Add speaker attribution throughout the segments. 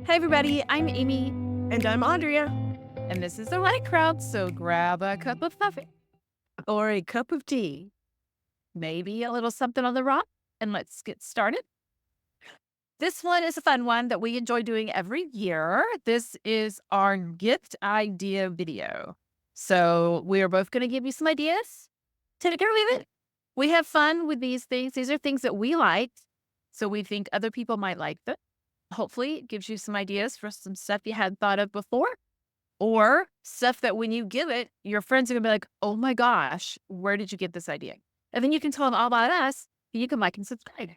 Speaker 1: Hey everybody, I'm Amy,
Speaker 2: And I'm Audrea.
Speaker 1: and this is the Light Crowd, so grab a cup of coffee,
Speaker 2: Or a cup of tea.
Speaker 1: maybe a little something on the rock, and let's get started. This one is a fun one that we enjoy doing every year. This is our gift idea video. So we are both going to give you some ideas. Take it or leave it. We have fun with these things. These are things that we like, so we think other people might like them. Hopefully, it gives you some ideas for some stuff you hadn't thought of before. Or stuff that when you give it, your friends are gonna be like, "Oh my gosh, where did you get this idea?" And then you can tell them all about us, and you can like and subscribe.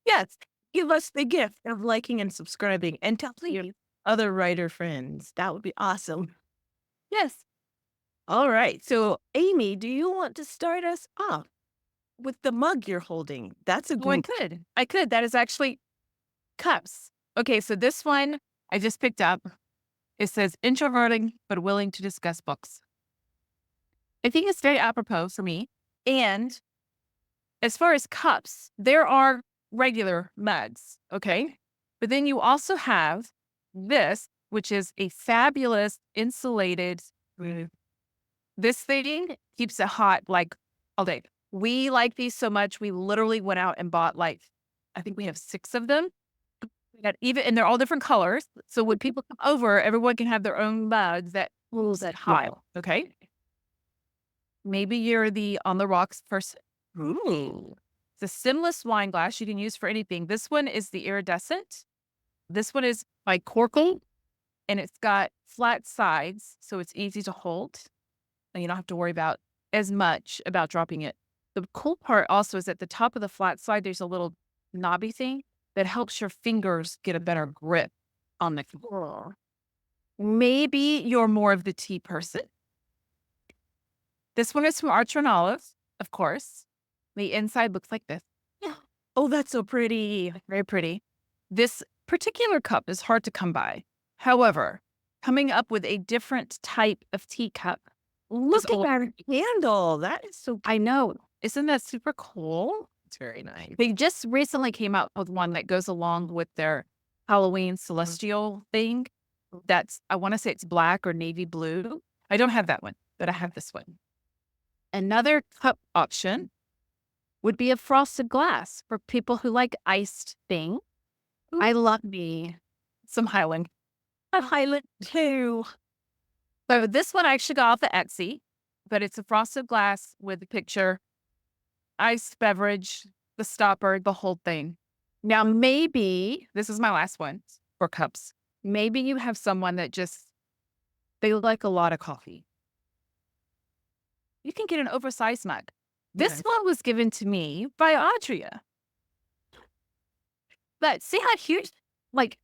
Speaker 2: Yes, give us the gift of liking and subscribing and tell your
Speaker 1: Please.
Speaker 2: other writer friends. That would be awesome.
Speaker 1: Yes.
Speaker 2: All right. So, Amy, do you want to start us off with the mug you're holding? That's a
Speaker 1: Oh, I
Speaker 2: great.
Speaker 1: could. I could. That is actually cups. Okay, so this one I just picked up. It says introverting but willing to discuss books. I think it's very apropos for me. And as far as cups, there are regular mugs, okay? But then you also have this, which is a fabulous insulated. This thing keeps it hot like all day. We like these so much, we literally went out and bought like, I think we have 6 of them. That even and they're all different colors. So when people come over, everyone can have their own mugs that cools it hot.
Speaker 2: Wow.
Speaker 1: Okay. Maybe you're the on the rocks person.
Speaker 2: Ooh.
Speaker 1: It's a stemless wine glass you can use for anything. This one is the iridescent. This one is by Corkle, and it's got flat sides, so it's easy to hold. And you don't have to worry about as much about dropping it. The cool part also is at the top of the flat side, there's a little knobby thing that helps your fingers get a better grip on the floor. Maybe you're more of the tea person. This one is from Archer and Olive, of course. The inside looks like this.
Speaker 2: Yeah. Oh, that's so pretty.
Speaker 1: Very pretty. This particular cup is hard to come by. However, coming up with a different type of teacup.
Speaker 2: Look at that handle. That is so.
Speaker 1: I know. Isn't that super cool?
Speaker 2: It's very nice.
Speaker 1: They just recently came out with one that goes along with their Halloween celestial thing. That's, I want to say it's black or navy blue. I don't have that one, but I have this one. Another cup option would be a frosted glass for people who like iced thing. I love me some Highland.
Speaker 2: A Highland too.
Speaker 1: So this one I actually got off the Etsy, but it's a frosted glass with a picture, iced beverage, the stopper, the whole thing. Now, maybe this is my last one for cups. Maybe you have someone that just, they like a lot of coffee. You can get an oversized mug. This
Speaker 2: Yes.
Speaker 1: one was given to me by Audrea. But see how huge, like,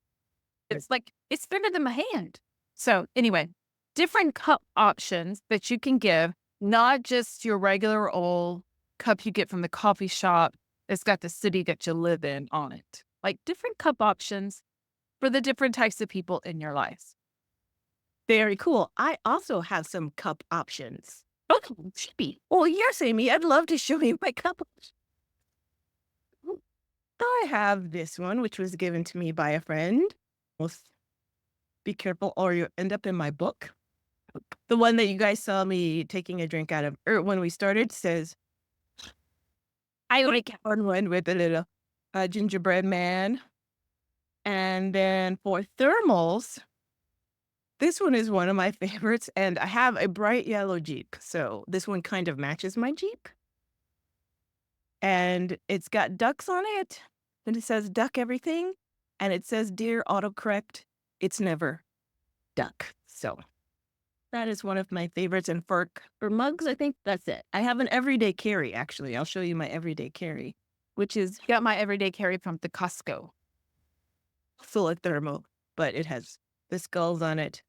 Speaker 1: it's bigger than my hand. So anyway, different cup options that you can give, not just your regular old cup you get from the coffee shop that's got the city that you live in on it. Like different cup options for the different types of people in your life.
Speaker 2: Very cool. I also have some cup options.
Speaker 1: Oh, should be.
Speaker 2: Well, yes, Amy, I'd love to show you my cup. I have this one, which was given to me by a friend. Be careful or you end up in my book. The one that you guys saw me taking a drink out of when we started says, I like one with a little gingerbread man. And then for thermals, this one is one of my favorites. And I have a bright yellow Jeep. So this one kind of matches my Jeep. And it's got ducks on it. And it says duck everything. And it says, dear autocorrect, it's never duck. So that is one of my favorites. And for mugs, I think that's it. I have an everyday carry, actually. I'll show you my everyday carry, which is
Speaker 1: Got my everyday carry from the Costco.
Speaker 2: full of thermal, but it has the skulls on it.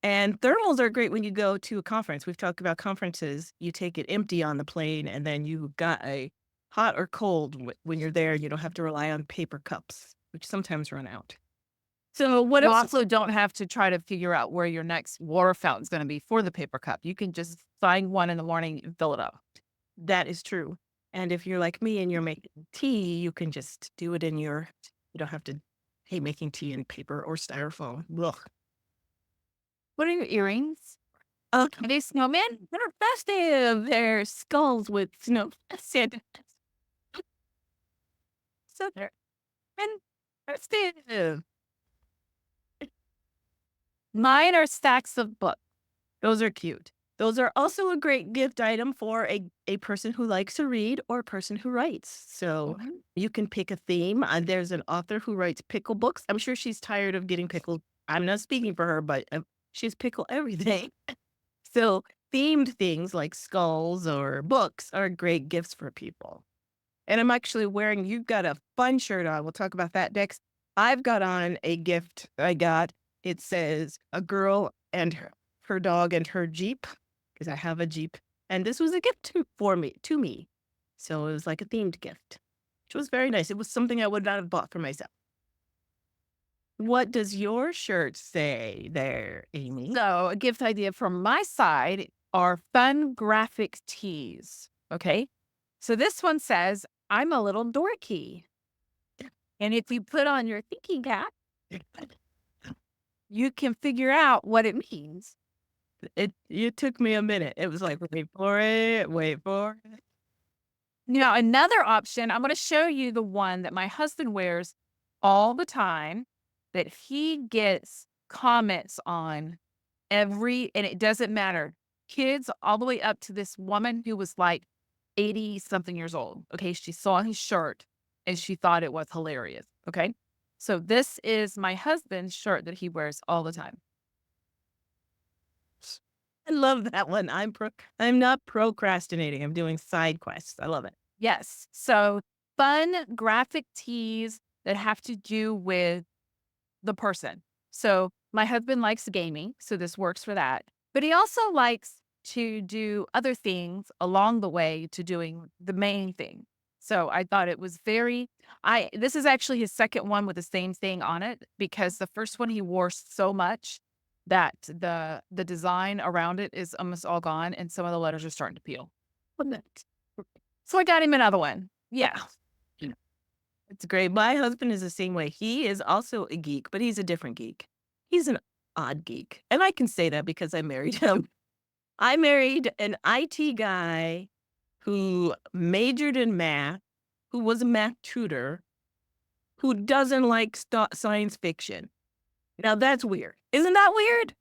Speaker 2: And thermals are great when you go to a conference. We've talked about conferences. You take it empty on the plane, and then you got a hot or cold when you're there. You don't have to rely on paper cups, which sometimes run out. So what
Speaker 1: You
Speaker 2: else?
Speaker 1: also don't have to try to figure out where your next water fountain is going to be for the paper cup. You can just find one in the morning and fill it up.
Speaker 2: That is true. And if you're like me and you're making tea, you can just do it in your, you don't have to hate making tea in paper or styrofoam. Ugh.
Speaker 1: What are your earrings?
Speaker 2: Uh,
Speaker 1: Are they snowmen? They're festive. They're skulls with snow festive. So they're festive. Mine are stacks of books.
Speaker 2: those are cute. Those are also a great gift item for a person who likes to read or a person who writes. So you can pick a theme. There's an author who writes pickle books. I'm sure she's tired of getting pickled. I'm not speaking for her, but she's pickle everything. So themed things like skulls or books are great gifts for people. And I'm actually wearing, you've got a fun shirt on. We'll talk about that next. I've got on a gift I got. It says a girl and her dog and her Jeep, because I have a Jeep. And this was a gift to me. So it was like a themed gift, which was very nice. It was something I would not have bought for myself. What does your shirt say there, Amy?
Speaker 1: So a gift idea from my side are fun graphic tees. Okay. So this one says, I'm a little dorky. And if you put on your thinking cap, you can figure out what it means.
Speaker 2: It took me a minute. It was like, wait for it, wait for it.
Speaker 1: Now, another option, I'm going to show you the one that my husband wears all the time that he gets comments on and it doesn't matter. Kids all the way up to this woman who was like 80 something years old. Okay. She saw his shirt and she thought it was hilarious. Okay. So this is my husband's shirt that he wears all the time.
Speaker 2: I love that one. I'm not procrastinating. I'm doing side quests. I love it.
Speaker 1: Yes. So fun graphic tees that have to do with the person. So my husband likes gaming, so this works for that. But he also likes to do other things along the way to doing the main thing. So I thought it was this is actually his second one with the same thing on it, because the first one he wore so much that the design around it is almost all gone and some of the letters are starting to peel. So I got him another one. Yeah.
Speaker 2: It's great. My husband is the same way. He is also a geek, but he's a different geek. He's an odd geek. And I can say that because I married him. I married an IT guy who majored in math, who was a math tutor, who doesn't like science fiction. Now that's weird. Isn't that weird?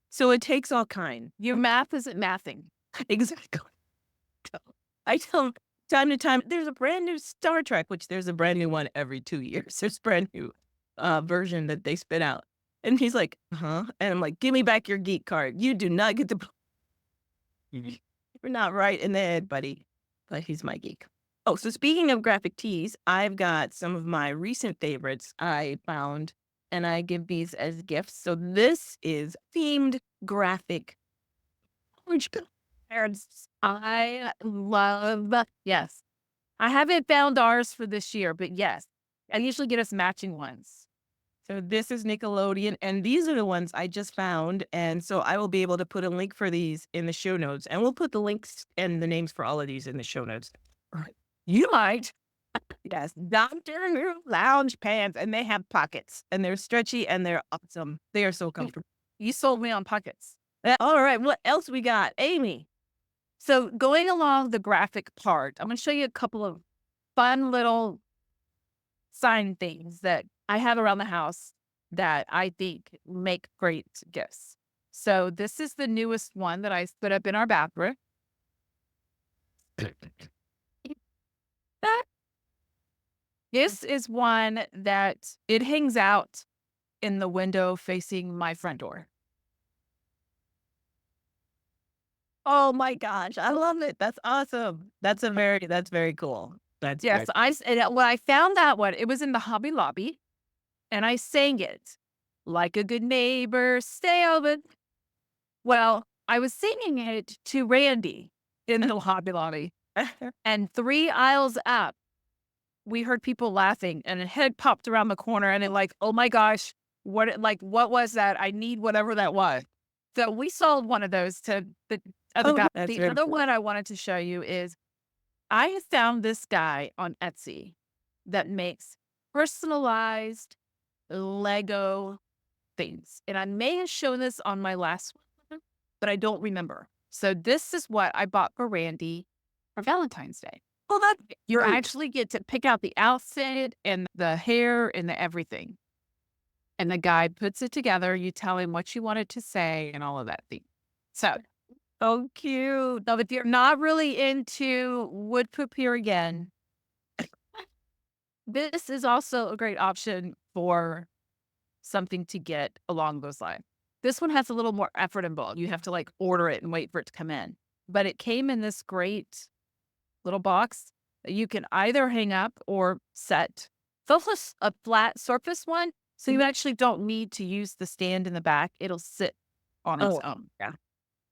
Speaker 2: So it takes all kind.
Speaker 1: Your math isn't mathing.
Speaker 2: Exactly. I tell him time to time, there's a brand new Star Trek, which there's a brand new one every 2 years. There's a brand new version that they spit out. And he's like, huh? And I'm like, give me back your geek card. You do not get to. You're not right in the head, buddy. But he's my geek. Oh, so speaking of graphic tees, I've got some of my recent favorites I found, and I give these as gifts. So this is themed graphic orange.
Speaker 1: I love, yes. I haven't found ours for this year, but yes, I usually get us matching ones.
Speaker 2: So this is Nickelodeon, and these are the ones I just found. And so I will be able to put a link for these in the show notes, and we'll put the links and the names for all of these in the show notes.
Speaker 1: You might. Yes, Doctor Who lounge pants, and they have pockets.
Speaker 2: And they're stretchy and they're awesome. They are so comfortable.
Speaker 1: You sold me on pockets.
Speaker 2: All right, what else we got? Amy.
Speaker 1: So going along the graphic part, I'm going to show you a couple of fun little sign things that I have around the house that I think make great gifts. So this is the newest one that I put up in our bathroom. This is one that it hangs out in the window facing my front door.
Speaker 2: Oh my gosh, I love it. That's awesome. That's very cool. That's
Speaker 1: Yes, when I found that one, it was in the Hobby Lobby, and I sang it like a good neighbor, stay open. Well, I was singing it to Randy in the Hobby Lobby, and 3 aisles up, we heard people laughing, and a head popped around the corner, and it like, oh my gosh, what was that? I need whatever that was. So we sold one of those to the other guy. The other one I wanted to show you is I found this guy on Etsy that makes personalized Lego things. And I may have shown this on my last one, but I don't remember. So this is what I bought for Randy for Valentine's Day.
Speaker 2: Oh, that's
Speaker 1: You
Speaker 2: cute.
Speaker 1: actually get to pick out the outfit and the hair and the everything. And the guy puts it together. You tell him what you wanted to say and all of that thing. So,
Speaker 2: So cute.
Speaker 1: now if you're not really into wood papier again, this is also a great option for something to get along those lines. This one has a little more effort involved. You have to like order it and wait for it to come in. But it came in this great little box that you can either hang up or set. This is a flat surface one, so you actually don't need to use the stand in the back. It'll sit on its
Speaker 2: Oh,
Speaker 1: own.
Speaker 2: yeah.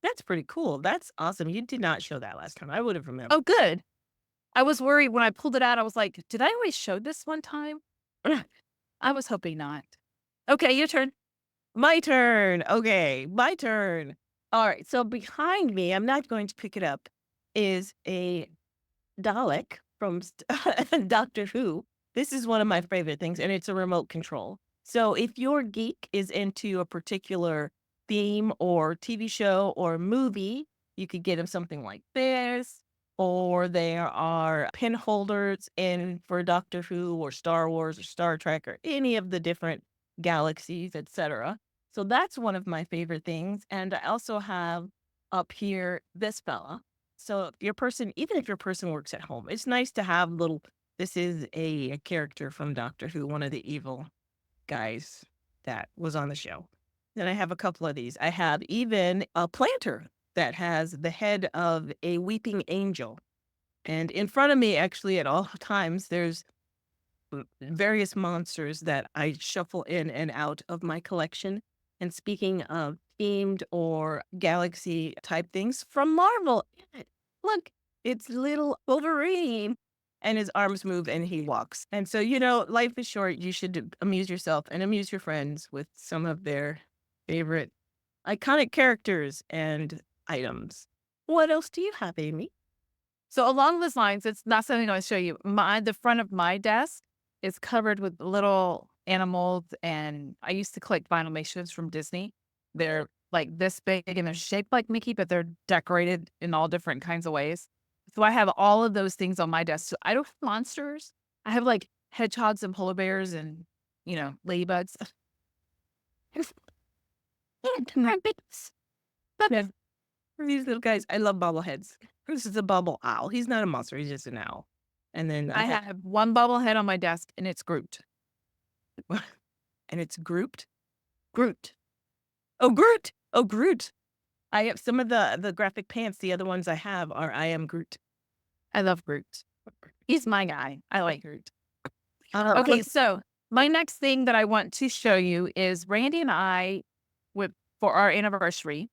Speaker 2: That's pretty cool. That's awesome. You did not show that last time. I would have remembered.
Speaker 1: Oh, good. I was worried when I pulled it out. I was like, did I always show this one time? I was hoping not. Okay, your turn.
Speaker 2: My turn. Okay, my turn. All right. So behind me, I'm not going to pick it up, is a Dalek from Doctor Who. This is one of my favorite things, and it's a remote control. So if your geek is into a particular theme or TV show or movie, you could get him something like this. Or there are pin holders in for Doctor Who or Star Wars or Star Trek or any of the different galaxies, etc. So that's one of my favorite things. And I also have up here this fella. So if your person, even if your person works at home, it's nice to have little. This is a character from Doctor Who, one of the evil guys that was on the show. Then I have a couple of these. I have even a planter that has the head of a weeping angel. And in front of me, actually, at all times, there's various monsters that I shuffle in and out of my collection. And speaking of themed or galaxy type things from Marvel, look, it's little Wolverine. And his arms move and he walks. And so, life is short. You should amuse yourself and amuse your friends with some of their favorite iconic characters and items. What else do you have, Amy?
Speaker 1: So along those lines, it's not something I'll show you. The front of my desk is covered with little animals, and I used to collect Vinylmations from Disney. They're like this big and they're shaped like Mickey, but they're decorated in all different kinds of ways. So I have all of those things on my desk. So I don't have monsters. I have like hedgehogs and polar bears and, ladybugs.
Speaker 2: Yeah. For these little guys, I love bobbleheads. This is a bubble owl. He's not a monster. He's just an owl. And then
Speaker 1: I have one bobblehead on my desk and it's Groot.
Speaker 2: and it's grouped.
Speaker 1: Groot.
Speaker 2: Oh, Groot. Oh, Groot. I have some of the graphic pants. The other ones I have are I am Groot.
Speaker 1: I love Groot. He's my guy. I like Groot.
Speaker 2: Okay,
Speaker 1: Okay, so my next thing that I want to show you is Randy and I, for our anniversary,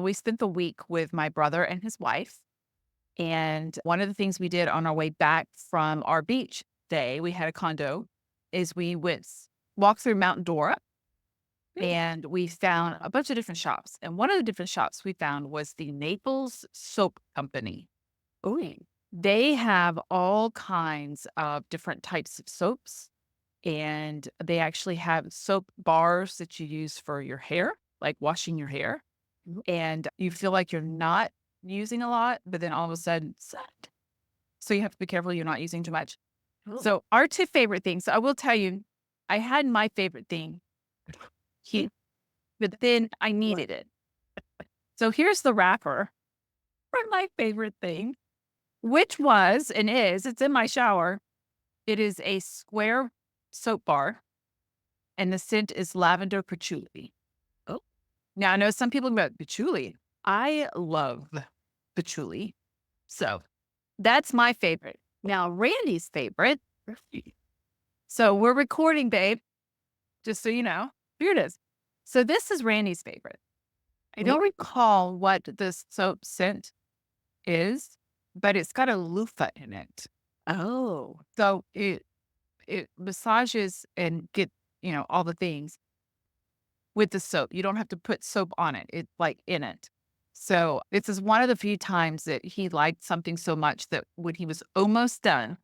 Speaker 1: we spent the week with my brother and his wife. And one of the things we did on our way back from our beach day, we had a condo, is we walked through Mount Dora and we found a bunch of different shops. And one of the different shops we found was the Naples Soap Company.
Speaker 2: oh,
Speaker 1: They have all kinds of different types of soaps. And they actually have soap bars that you use for your hair, like washing your hair. And you feel like you're not using a lot, but then all of a sudden, so you have to be careful you're not using too much. So our two favorite things, I will tell you, I had my favorite thing here, but then I needed it. So here's the wrapper for my favorite thing, which was and is, it's in my shower. It is a square soap bar, and the scent is lavender patchouli.
Speaker 2: Oh.
Speaker 1: Now, I know some people about patchouli. I love patchouli. So that's my favorite. Now, Randy's favorite. So we're recording, babe, just so you know. Here it is. So this is Randy's favorite. I don't recall what this soap scent is, but it's got a loofah in it.
Speaker 2: Oh.
Speaker 1: So it massages and get, all the things with the soap. You don't have to put soap on it. It's like in it. So this is one of the few times that he liked something so much that when he was almost done,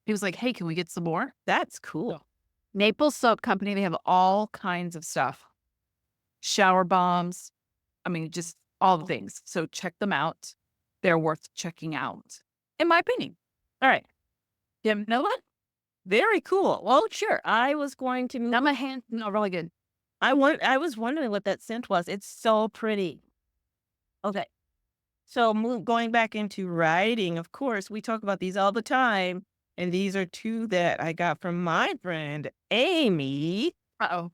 Speaker 1: He was like, hey, can we get some more?
Speaker 2: That's cool.
Speaker 1: So, Maple Soap Company, they have all kinds of stuff. Shower bombs. I mean, just all the things. So check them out. They're worth checking out, in my opinion. All right. Tim, know what?
Speaker 2: Very cool. Well, sure. I was going to.
Speaker 1: Now my hand, no, really good.
Speaker 2: I was wondering what that scent was. It's so pretty. Okay. So going back into writing, of course, we talk about these all the time. And these are two that I got from my friend, Amy.
Speaker 1: Uh-oh.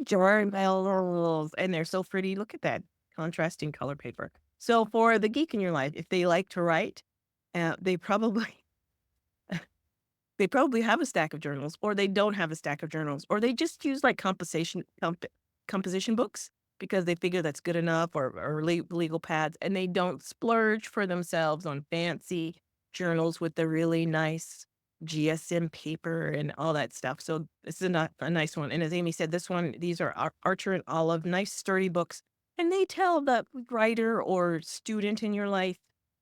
Speaker 2: Journals. And they're so pretty. Look at that contrasting color paper. So for the geek in your life, if they like to write, they probably have a stack of journals, or they don't have a stack of journals, or they just use like composition books because they figure that's good enough, or legal pads, and they don't splurge for themselves on fancy journals with the really nice GSM paper and all that stuff. So this is a nice one. And as Amy said, these are Archer and Olive, nice sturdy books, and they tell the writer or student in your life,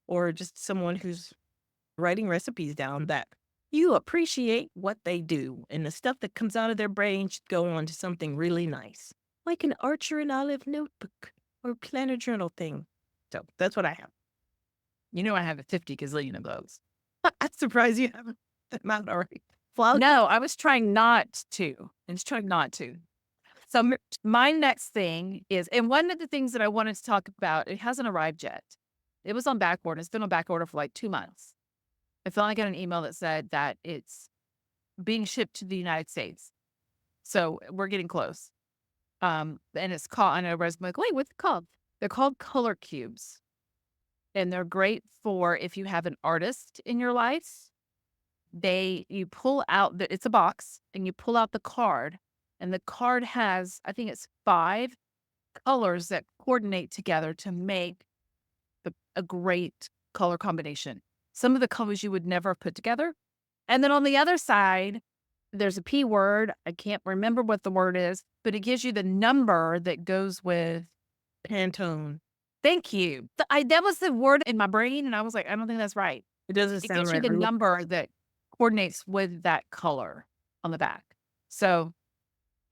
Speaker 2: or just someone who's writing recipes down, that you appreciate what they do, and the stuff that comes out of their brain should go on to something really nice, like an Archer and Olive notebook or planner journal thing. So that's what I have.
Speaker 1: You know, I have a 50 gazillion of those.
Speaker 2: I'm surprised you haven't them out already. Well,
Speaker 1: No, I was trying not to. I was trying not to. So my next thing is, and one of the things that I wanted to talk about, it hasn't arrived yet. It was on back order. It's been on back order for like 2 months. I finally got an email that said that it's being shipped to the United States. So we're getting close. And it's called, and I was like, wait, what's it called? They're called color cubes. And they're great for if you have an artist in your life. You pull out it's a box, and you pull out the card, and the card has, I think it's 5 colors that coordinate together to make a great color combination. Some of the colors you would never have put together. And then on the other side, there's a P word. I can't remember what the word is, but it gives you the number that goes with
Speaker 2: Pantone.
Speaker 1: Thank you. That was the word in my brain, and I was like, I don't think that's right.
Speaker 2: It doesn't
Speaker 1: It
Speaker 2: sound
Speaker 1: gives
Speaker 2: right.
Speaker 1: you the number that coordinates with that color on the back. So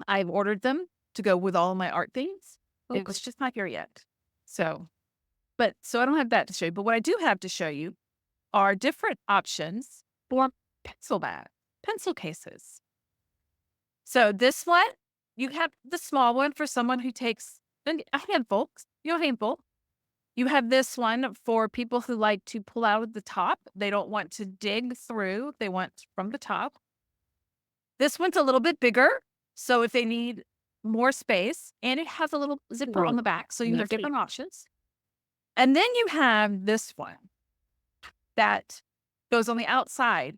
Speaker 1: I've ordered them to go with all my art things.
Speaker 2: Okay.
Speaker 1: It was just not here yet. So I don't have that to show you. But what I do have to show you are different options for pencil cases. So this one, you have the small one for someone who takes a handful. You have this one for people who like to pull out of the top. They don't want to dig through. They want from the top. This one's a little bit bigger. So if they need more space, and it has a little zipper on the back. So you have different options. And then you have this one that goes on the outside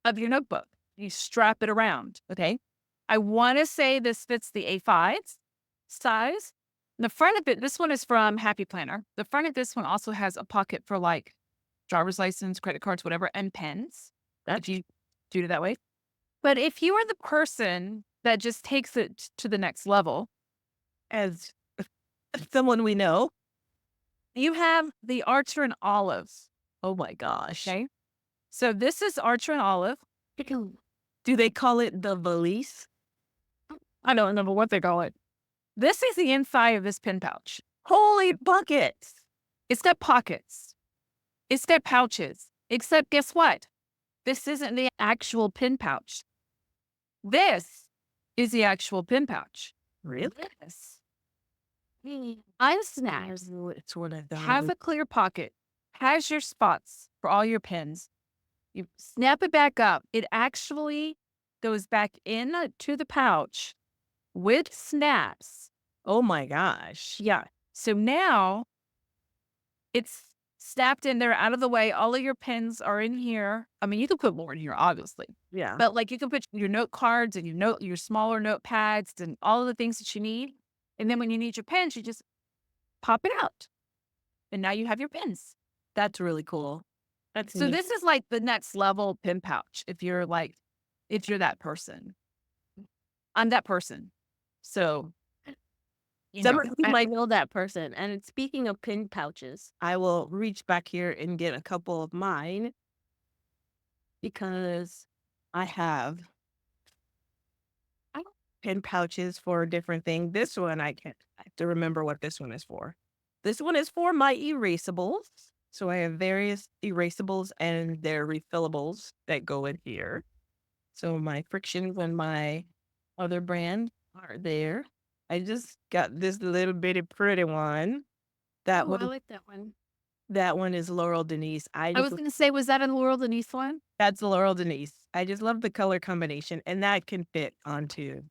Speaker 1: of your notebook. You strap it around. Okay. I want to say this fits the A5 size. The front of it, this one is from Happy Planner. The front of this one also has a pocket for like driver's license, credit cards, whatever, and pens. If you do it that way. But if you are the person that just takes it to the next level,
Speaker 2: As someone we know,
Speaker 1: you have the Archer and Olive.
Speaker 2: oh my gosh.
Speaker 1: Okay. So this is Archer and Olive.
Speaker 2: Do they call it the valise?
Speaker 1: I don't remember what they call it. This is the inside of this pen pouch.
Speaker 2: Holy buckets.
Speaker 1: It's got pockets. It's got pouches. Except guess what? This isn't the actual pen pouch. This is the actual pen pouch.
Speaker 2: Really?
Speaker 1: Yes. Unsnaps.
Speaker 2: It's what I've done.
Speaker 1: Has a clear pocket. Has your spots for all your pens. You snap it back up. It actually goes back in to the pouch with snaps.
Speaker 2: Oh my gosh.
Speaker 1: Yeah. So now it's snapped in there, out of the way. All of your pens are in here. I mean, you can put more in here, obviously.
Speaker 2: Yeah.
Speaker 1: But like you can put your note cards and your smaller notepads and all of the things that you need. And then when you need your pens, you just pop it out. And now you have your pens.
Speaker 2: That's really cool. That's
Speaker 1: So
Speaker 2: neat.
Speaker 1: this is like the next level pen pouch if you're that person. I'm that person. So
Speaker 2: Somebody
Speaker 3: I know that person. And speaking of pin pouches,
Speaker 2: I will reach back here and get a couple of mine. because I have pen pouches for different things. This one I have to remember what this one is for. This one is for my erasables. So I have various erasables and they're refillables that go in here. So my frictions and my other brand are there. I just got this little bitty pretty one. That
Speaker 3: Oh, I
Speaker 2: one,
Speaker 3: like that one.
Speaker 2: that one is Laurel Denise.
Speaker 1: I was going to say, was that a Laurel Denise one?
Speaker 2: That's Laurel Denise. I just love the color combination, and that can fit onto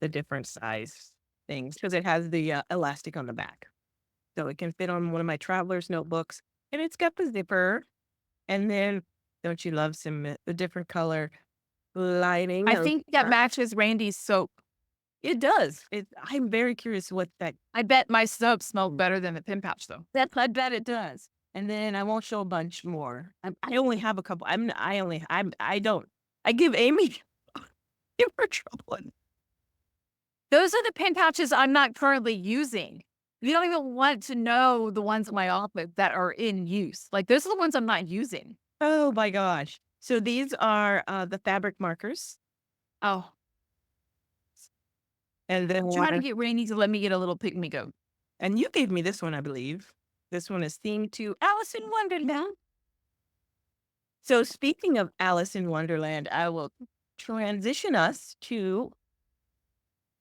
Speaker 2: the different size things because it has the elastic on the back. So it can fit on one of my traveler's notebooks, and it's got the zipper. And then, don't you love the different color lining?
Speaker 1: I think that matches Randy's soap.
Speaker 2: It does. I'm very curious what that.
Speaker 1: I bet my soap smelled better than the pen pouch, though.
Speaker 2: I bet it does. And then I won't show a bunch more. I only have a couple. I give Amy give her trouble.
Speaker 1: Those are the pen pouches I'm not currently using. You don't even want to know the ones in my office that are in use. Like, those are the ones I'm not using.
Speaker 2: Oh my gosh. So these are the fabric markers.
Speaker 1: Oh,
Speaker 2: And then
Speaker 1: try to get Randy to let me get a little pick me go.
Speaker 2: and you gave me this one, I believe. This one is themed to Alice in Wonderland. So speaking of Alice in Wonderland, I will transition us to,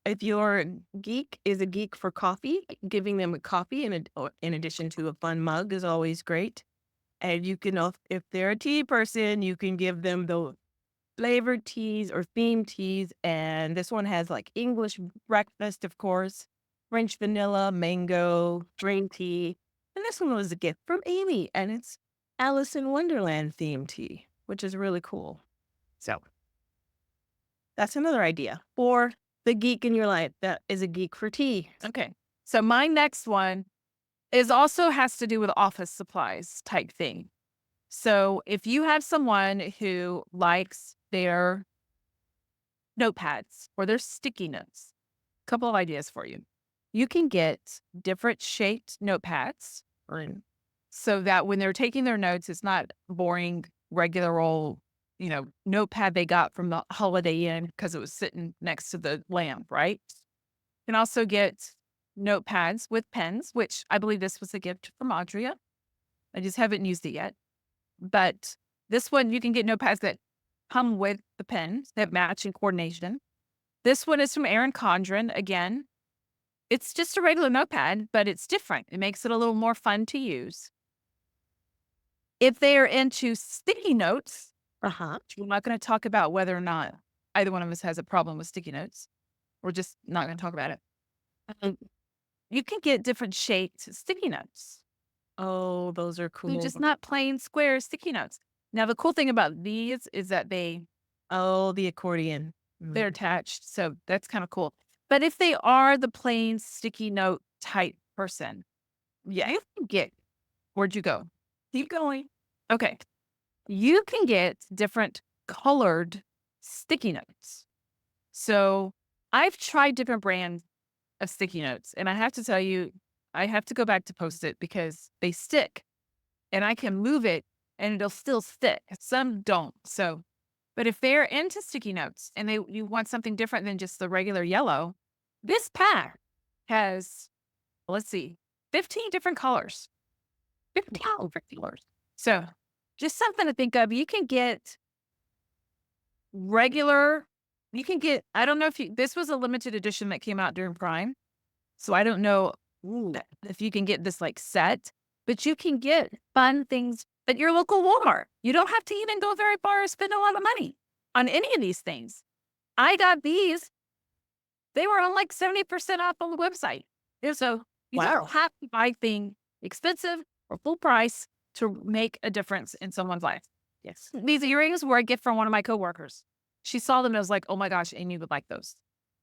Speaker 2: if your geek is a geek for coffee, giving them a coffee in addition to a fun mug is always great. And you can, if they're a tea person, you can give them the flavored teas or themed teas. And this one has like English breakfast, of course, French vanilla, mango, green tea. And this one was a gift from Amy, and it's Alice in Wonderland themed tea, which is really cool. So that's another idea for the geek in your life that is a geek for tea.
Speaker 1: Okay. So my next one is also has to do with office supplies type thing. So if you have someone who likes their notepads or their sticky notes, a couple of ideas for you. You can get different shaped notepads so that when they're taking their notes, it's not boring, regular old, notepad they got from the Holiday Inn because it was sitting next to the lamp, right? You can also get notepads with pens, which I believe this was a gift from Audrea. I just haven't used it yet. But this one, you can get notepads that come with the pens that match in coordination. This one is from Erin Condren. Again, it's just a regular notepad, but it's different. It makes it a little more fun to use. If they are into sticky notes, we're not going to talk about whether or not either one of us has a problem with sticky notes. We're just not going to talk about it. You can get different shaped sticky notes.
Speaker 2: Oh, those are cool.
Speaker 1: They're just not plain square sticky notes. Now, the cool thing about these is that
Speaker 2: the accordion.
Speaker 1: they're attached. So that's kind of cool. But if they are the plain sticky note type person, you can get, where'd you go?
Speaker 2: Keep going.
Speaker 1: Okay. You can get different colored sticky notes. So I've tried different brands of sticky notes, and I have to tell you, I have to go back to Post-it because they stick and I can move it and it'll still stick. Some don't. So, but if they're into sticky notes and you want something different than just the regular yellow, this pack has, 15 different colors. 15 different colors. So just something to think of. You can get I don't know this was a limited edition that came out during Prime. So I don't know if you can get this like set, but you can get fun things at your local Walmart. You don't have to even go very far or spend a lot of money on any of these things. I got these. They were on like 70% off on the website. So you don't have to buy things expensive or full price to make a difference in someone's life.
Speaker 2: Yes.
Speaker 1: These earrings were a gift from one of my coworkers. She saw them and was like, oh my gosh, Amy would like those.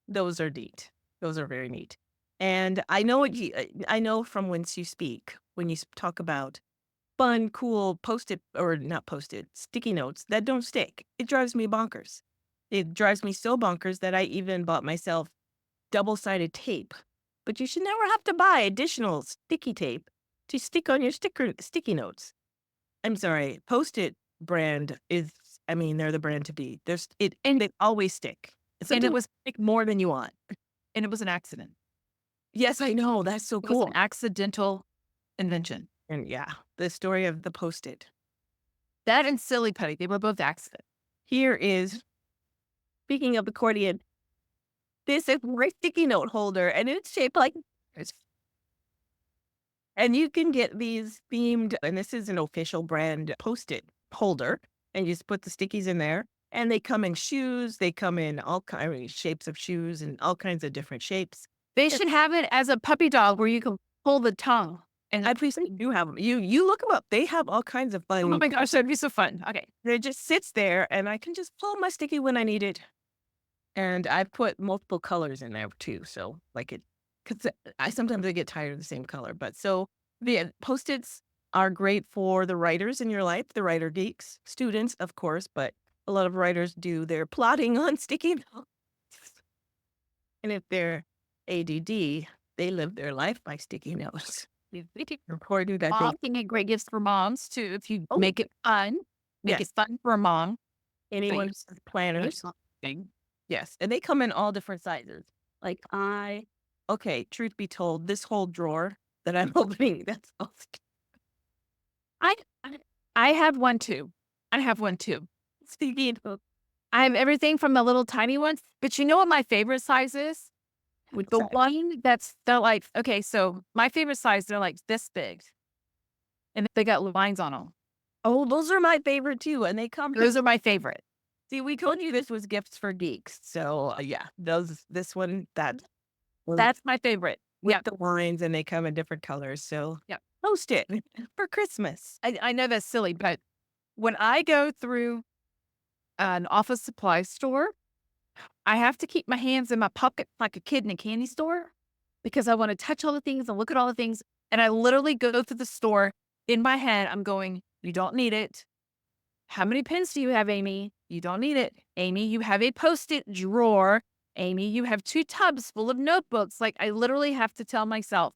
Speaker 2: Those are neat. Those are very neat. And I know from whence you speak when you talk about fun, cool sticky notes that don't stick. It drives me bonkers. It drives me so bonkers that I even bought myself double-sided tape. But you should never have to buy additional sticky tape to stick on your sticky notes. I'm sorry, Post-it brand is I mean, they're the brand to beat.
Speaker 1: And
Speaker 2: they always stick.
Speaker 1: and it
Speaker 2: Sometimes
Speaker 1: was
Speaker 2: stick more than you want.
Speaker 1: and it was an accident.
Speaker 2: Yes, I know. That's so
Speaker 1: It was
Speaker 2: cool.
Speaker 1: an accidental invention.
Speaker 2: And yeah, the story of the Post-it.
Speaker 1: That and Silly Putty, they were both accidents.
Speaker 2: Here is,
Speaker 3: Speaking of accordion, this is a sticky note holder, and it's shaped like
Speaker 2: and you can get these themed, and this is an official brand Post-it holder, and you just put the stickies in there. And they come in shoes. They come in all kinds of shapes of shoes and all kinds of different shapes.
Speaker 1: They should have it as a puppy dog where you can pull the tongue. And
Speaker 2: I believe you have them. You look them up. They have all kinds of fun.
Speaker 1: oh my gosh, that'd be so fun. Okay.
Speaker 2: It just sits there, and I can just pull my sticky when I need it. And I've put multiple colors in there too. So because I sometimes I get tired of the same color. But so the Post-its are great for the writers in your life, the writer geeks, students, of course, but a lot of writers do their plotting on sticky notes. And if they're ADD, they live their life by sticky notes. Or do that
Speaker 1: Mom
Speaker 2: thing.
Speaker 1: can get great gifts for moms too if you
Speaker 2: Oh.
Speaker 1: make it fun. Make
Speaker 2: Yes.
Speaker 1: it fun for a mom.
Speaker 2: Anyone
Speaker 1: Thanks.
Speaker 2: who's planners.
Speaker 1: Thing.
Speaker 2: Yes. And they come in all different sizes.
Speaker 3: like
Speaker 2: Okay, truth be told, this whole drawer that I'm opening, that's all.
Speaker 1: I have one too. I have one too.
Speaker 2: Speaking of,
Speaker 1: I have everything from the little tiny ones. But you know what my favorite size is?
Speaker 2: what's
Speaker 1: The
Speaker 2: that?
Speaker 1: one they're like, okay, so my favorite size, they're like this big. And they got lines on them.
Speaker 2: Oh, those are my favorite too. And they come.
Speaker 1: Those are my favorite.
Speaker 2: See, we told you this was gifts for geeks. So yeah, this one,
Speaker 1: That's my favorite.
Speaker 2: with
Speaker 1: Yeah.
Speaker 2: the lines, and they come in different colors. So
Speaker 1: Yep.
Speaker 2: post it for Christmas.
Speaker 1: I know that's silly, but when I go through an office supply store, I have to keep my hands in my pocket like a kid in a candy store because I want to touch all the things and look at all the things. And I literally go through the store in my head. I'm going, you don't need it. How many pens do you have, Amy? You don't need it. Amy, you have a Post-it drawer. Amy, you have 2 tubs full of notebooks. Like I literally have to tell myself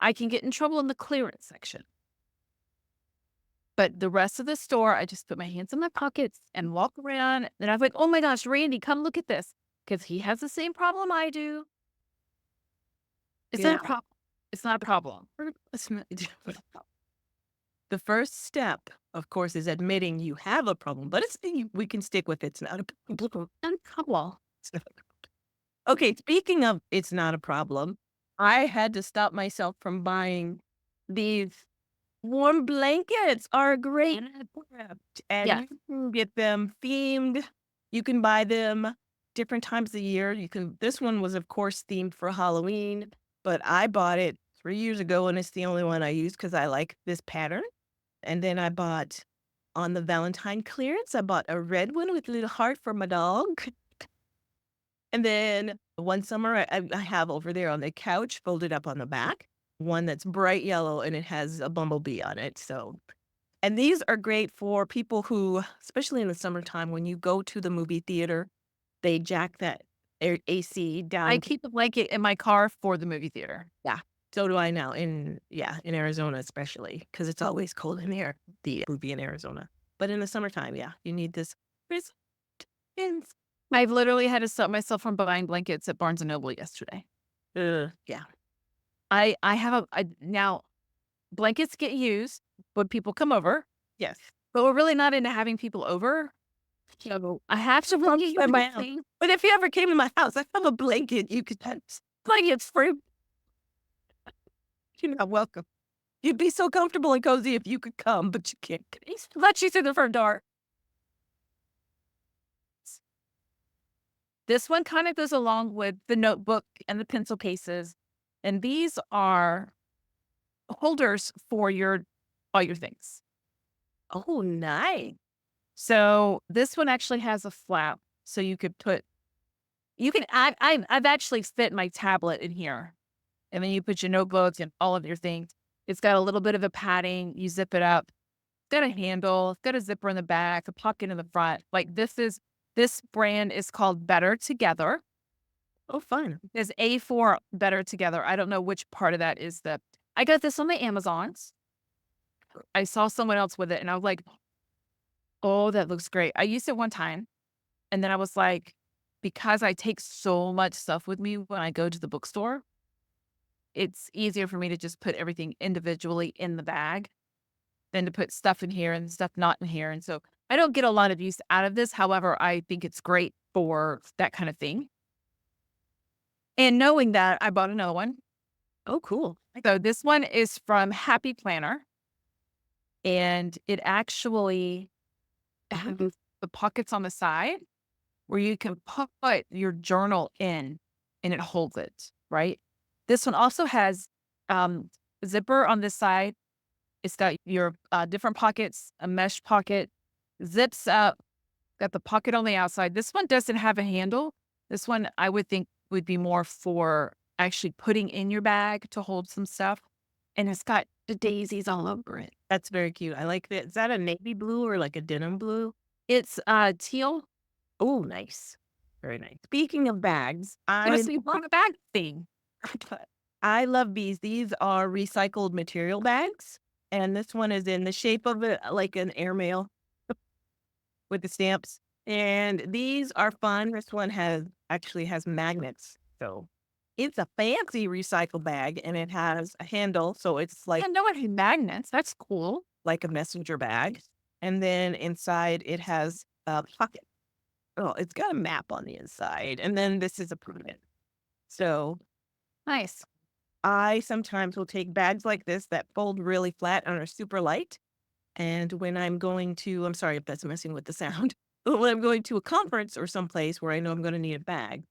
Speaker 1: I can get in trouble in the clearance section. But the rest of the store, I just put my hands in my pockets and walk around. And I'm like, oh my gosh, Randy, come look at this. Because he has the same problem I do. It's not a
Speaker 2: Yeah.
Speaker 1: problem. It's not a problem.
Speaker 2: The first step, of course, is admitting you have a problem, but we can stick with it's not a problem.
Speaker 1: Not a problem.
Speaker 2: It's not a problem. Okay, speaking of it's not a problem, I had to stop myself from buying these warm blankets. Are great and
Speaker 1: Yeah.
Speaker 2: you can get them themed. You can buy them different times of the year. This one was of course themed for Halloween, but I bought it 3 years ago and it's the only one I use because I like this pattern. And then I bought on the Valentine clearance, I bought a red one with a little heart for my dog. And then one summer I have over there on the couch folded up on the back, one that's bright yellow and it has a bumblebee on it. So, and these are great for people who, especially in the summertime, when you go to the movie theater, they jack that AC down.
Speaker 1: I keep a blanket in my car for the movie theater.
Speaker 2: So do I now in Arizona, especially because it's always cold in the movie in Arizona. But in the summertime, yeah, you need this.
Speaker 1: I've literally had to stop myself from buying blankets at Barnes & Noble yesterday.
Speaker 2: Yeah.
Speaker 1: I have now blankets get used when people come over,
Speaker 2: Yes.
Speaker 1: but we're really not into having people over. So I have to blanket
Speaker 2: By
Speaker 1: you
Speaker 2: my house. But if you ever came to my house, I have a blanket you could have. Blankets free. You're not welcome. You'd be so comfortable and cozy if you could come, but you can't.
Speaker 1: let you through the front door. This one kind of goes along with the notebook and the pencil cases. And these are holders for all your things.
Speaker 2: Oh, nice.
Speaker 1: So this one actually has a flap. So you could I've actually fit my tablet in here. And then you put your notebooks and all of your things. It's got a little bit of a padding. You zip it up. It's got a handle. It's got a zipper in the back, a pocket in the front. Like this brand is called Better Together.
Speaker 2: Oh, fun.
Speaker 1: There's A4 Better Together. I don't know which part of that is I got this on the Amazons. I saw someone else with it and I was like, Oh, that looks great. I used it one time, and then I was like, because I take so much stuff with me when I go to the bookstore, it's easier for me to just put everything individually in the bag than to put stuff in here and stuff not in here. And so I don't get a lot of use out of this. However, I think it's great for that kind of thing. And knowing that, I bought another one.
Speaker 3: Oh, cool.
Speaker 1: So this one is from Happy Planner, and it actually has the pockets on the side where you can put your journal in and it holds it, right? This one also has zipper on this side. It's got your different pockets, a mesh pocket, zips up, got the pocket on the outside. This one doesn't have a handle. This one I would think would be more for actually putting in your bag to hold some stuff. And it's got the daisies all over it.
Speaker 2: That's very cute. I like that. Is that a navy blue or like a denim blue?
Speaker 1: It's teal.
Speaker 2: Oh, nice. Very nice. Speaking of bags, I
Speaker 1: Honestly, on the bag thing.
Speaker 2: I love these. These are recycled material bags. And this one is in the shape of like an airmail with the stamps. And these are fun. This one actually has magnets. So it's a fancy recycle bag and it has a handle. So it's
Speaker 1: I
Speaker 2: like
Speaker 1: know it had magnets. That's cool.
Speaker 2: a messenger bag. And then inside it has a pocket. Oh, it's got a map on the inside. And then this is a permit. So
Speaker 1: Nice.
Speaker 2: I sometimes will take bags like this that fold really flat and are super light. And when I'm going to, I'm sorry if that's messing with the sound, but when I'm going to a conference or someplace where I know I'm going to need a bag,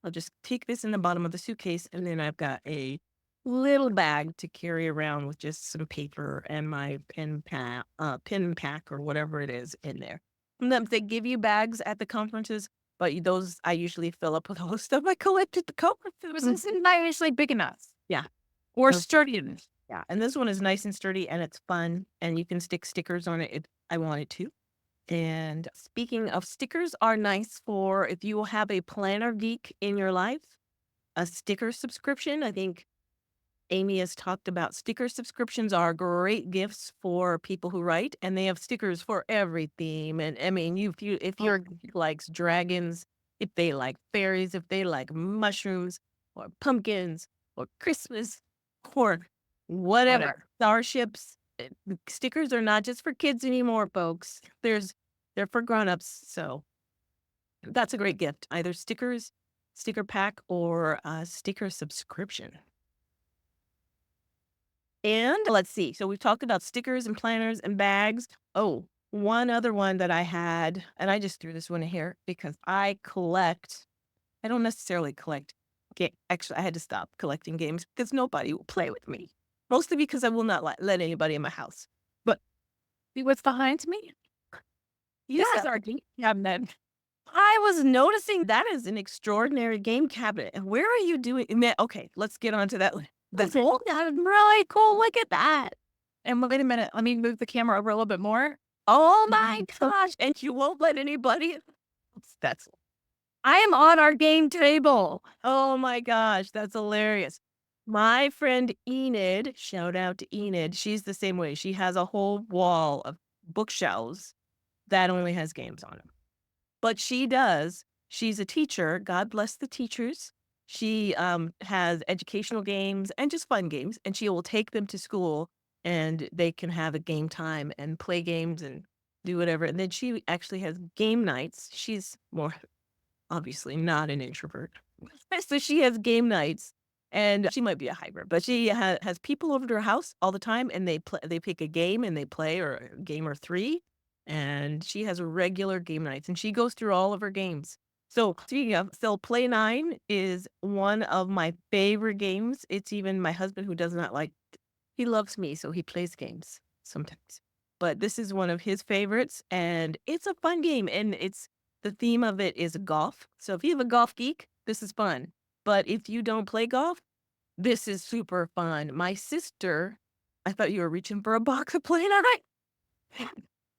Speaker 2: I'll just take this in the bottom of the suitcase. And then I've got a little bag to carry around with just some paper and my pen pack or whatever it is in there. Sometimes they give you bags at the conferences, but those I usually fill up with all the stuff I collected at the conferences.
Speaker 1: This is not usually big enough.
Speaker 2: Yeah.
Speaker 1: Or
Speaker 2: Oh.
Speaker 1: sturdy enough.
Speaker 2: Yeah, and this one is nice and sturdy and it's fun and you can stick stickers on it. I wanted to. And speaking of stickers are nice for if you have a planner geek in your life, a sticker subscription. I think Amy has talked about sticker subscriptions are great gifts for people who write and they have stickers for every theme. And I mean, if you're likes dragons, if they like fairies, if they like mushrooms or pumpkins or Christmas or whatever. Starships. Stickers are not just for kids anymore, folks. They're for grown-ups. So that's a great gift. Either stickers, sticker pack, or a sticker subscription. And let's see. So we've talked about stickers and planners and bags. Oh, one other one that I had, and I just threw this one in here because I don't necessarily collect. Actually, I had to stop collecting games because nobody will play with me. Mostly because I will not let anybody in my house. But
Speaker 1: See what's behind me?
Speaker 2: yes,
Speaker 1: This is our game cabinet.
Speaker 2: I was noticing that is an extraordinary game cabinet. And where are you doing? Okay, let's get on to that.
Speaker 1: That's really cool. Look at that. And wait a minute. Let me move the camera over a little bit more.
Speaker 2: Oh my gosh. And you won't let anybody. That's
Speaker 1: I am on our game table.
Speaker 2: Oh my gosh, that's hilarious. My friend Enid, shout out to Enid, she's the same way. She has a whole wall of bookshelves that only has games on them. But she's a teacher. God bless the teachers. She has educational games and just fun games, and she will take them to school and they can have a game time and play games and do whatever. And then she actually has game nights. She's more obviously not an introvert. So she has game nights and she might be a hybrid, but she has people over to her house all the time and they pick a game and they play or a game or three. And she has regular game nights and she goes through all of her games. So speaking of, Play 9 is one of my favorite games. It's even my husband who does not like, he loves me, so he plays games sometimes. But this is one of his favorites and it's a fun game and the theme of it is golf. So if you have a golf geek, this is fun. But if you don't play golf, this is super fun. My sister, I thought you were reaching for a box of Play 9.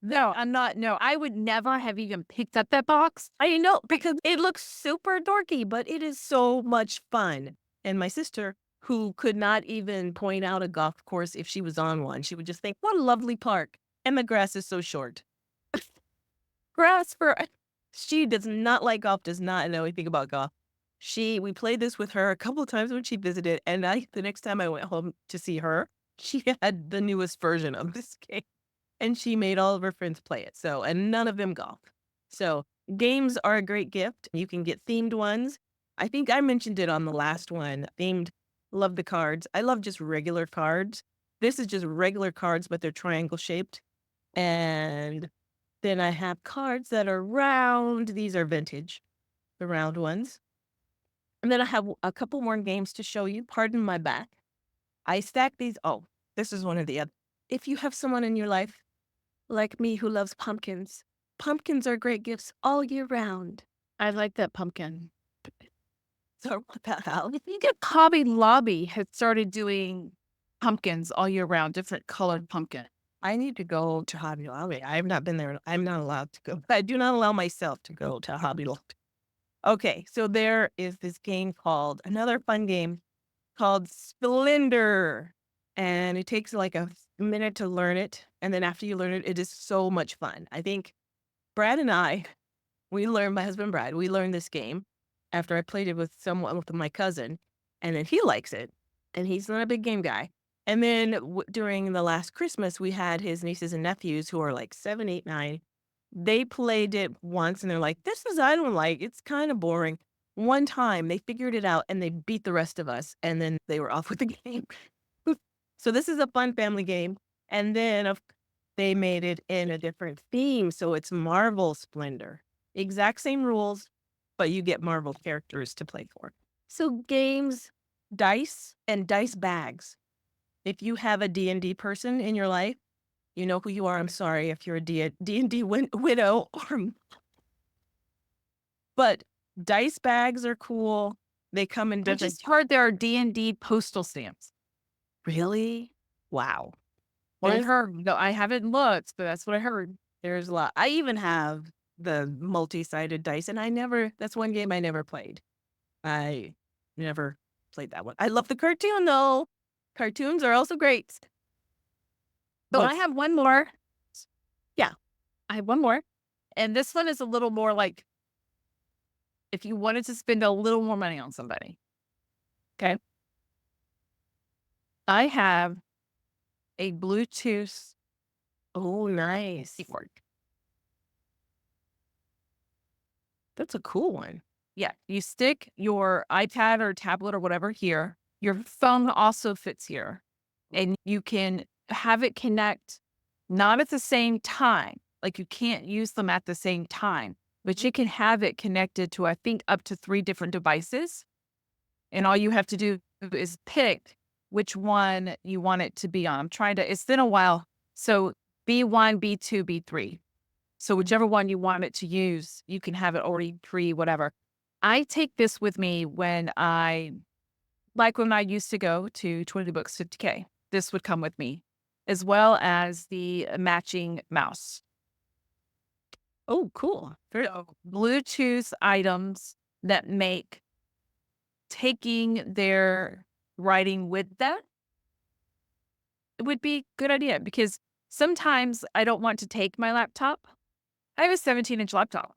Speaker 1: No, I'm not. No, I would never have even picked up that box.
Speaker 2: I know, because it looks super dorky, but it is so much fun. And my sister, who could not even point out a golf course if she was on one, she would just think, what a lovely park. And the grass is so short.
Speaker 3: grass for
Speaker 2: She does not like golf, does not know anything about golf. We played this with her a couple of times when she visited, and the next time I went home to see her, she had the newest version of this game, and she made all of her friends play it. So, and none of them golf. So, games are a great gift. You can get themed ones. I think I mentioned it on the last one. Themed, love the cards. I love just regular cards. This is just regular cards, but they're triangle shaped. And then I have cards that are round. These are vintage, the round ones. And then I have a couple more games to show you. Pardon my back. I stack these. Oh, this is one of the other. If you have someone in your life
Speaker 3: like me who loves pumpkins. Pumpkins are great gifts all year round.
Speaker 1: I like that pumpkin.
Speaker 2: So what the hell?
Speaker 1: I think Hobby Lobby has started doing pumpkins all year round, different colored pumpkin.
Speaker 2: I need to go to Hobby Lobby. I have not been there. I'm not allowed to go. I do not allow myself to go to Hobby Lobby. Okay, so there is this game called, another fun game called Splendor. And it takes like a minute to learn it. And then after you learn it, it is so much fun. I think Brad and I, my husband Brad, we learned this game after I played it with my cousin. And then he likes it. And he's not a big game guy. And then during the last Christmas, we had his nieces and nephews who are like 7, 8, 9. They played it once and they're like, I don't like, it's kind of boring. One time they figured it out and they beat the rest of us. And then they were off with the game. So this is a fun family game. And then they made it in a different theme. So it's Marvel Splendor. Exact same rules, but you get Marvel characters to play for. So games, dice, and dice bags. If you have a D&D person in your life, you know who you are. I'm sorry if you're a D&D widow. But dice bags are cool. They come in
Speaker 1: I
Speaker 2: different.
Speaker 1: just heard there are D&D postal stamps.
Speaker 2: Really? Wow.
Speaker 1: What I
Speaker 2: There's-
Speaker 1: heard. No, I haven't looked, but that's what I heard.
Speaker 2: There's a lot. I even have the multi-sided dice, and that's one game I never played. I never played that one. I love the cartoon, though. Cartoons are also great.
Speaker 1: So
Speaker 2: But
Speaker 1: I have one more. Yeah, I have one more. And this one is a little more like if you wanted to spend a little more money on somebody. Okay. I have a Bluetooth
Speaker 2: oh, nice.
Speaker 1: keyboard.
Speaker 2: That's a cool one.
Speaker 1: Yeah, you stick your iPad or tablet or whatever here. Your phone also fits here. And you can have it connect not at the same time. Like you can't use them at the same time, but you can have it connected to, I think, up to 3 different devices. And all you have to do is pick which one you want it to be on. It's been a while. So B1, B2, B3. So whichever one you want it to use, you can have it already whatever. I take this with me when I used to go to 20 Books 50K. This would come with me, as well as the matching mouse.
Speaker 2: Oh, cool.
Speaker 1: So Bluetooth items that make taking their writing with them, it would be a good idea because sometimes I don't want to take my laptop. I have a 17-inch laptop.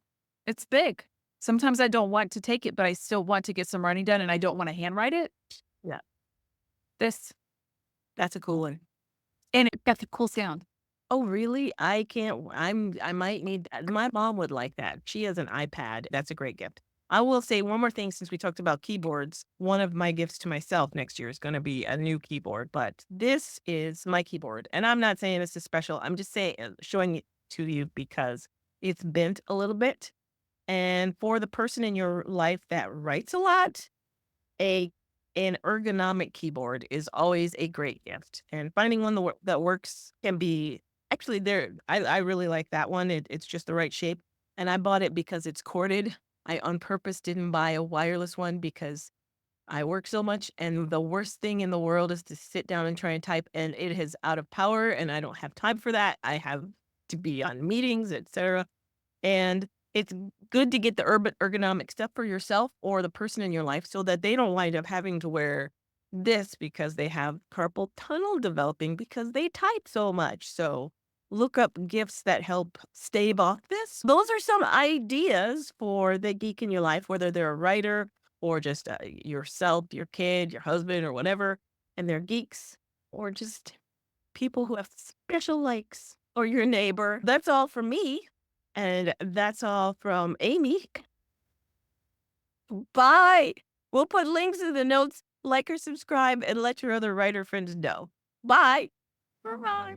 Speaker 1: It's big. Sometimes I don't want to take it, but I still want to get some writing done and I don't want to handwrite it.
Speaker 2: Yeah.
Speaker 1: That's a cool one. And it got the cool sound.
Speaker 2: Oh, really? I might need, my mom would like that. She has an iPad. That's a great gift. I will say one more thing since we talked about keyboards. One of my gifts to myself next year is going to be a new keyboard, but this is my keyboard. And I'm not saying this is special. I'm just showing it to you because it's bent a little bit. And for the person in your life that writes a lot, an ergonomic keyboard is always a great gift. And finding one that works can be actually there. I really like that one. It's just the right shape. And I bought it because it's corded. I on purpose didn't buy a wireless one because I work so much. And the worst thing in the world is to sit down and try and type. And it is out of power and I don't have time for that. I have to be on meetings, etc. And it's good to get the ergonomic stuff for yourself or the person in your life so that they don't wind up having to wear this because they have carpal tunnel developing because they type so much. So look up gifts that help stave off this. Those are some ideas for the geek in your life, whether they're a writer or just yourself, your kid, your husband, or whatever, and they're geeks, or just people who have special likes, or your neighbor. That's all from me. And that's all from Amy. Bye. We'll put links in the notes. Like or subscribe and let your other writer friends know. Bye.
Speaker 1: Bye.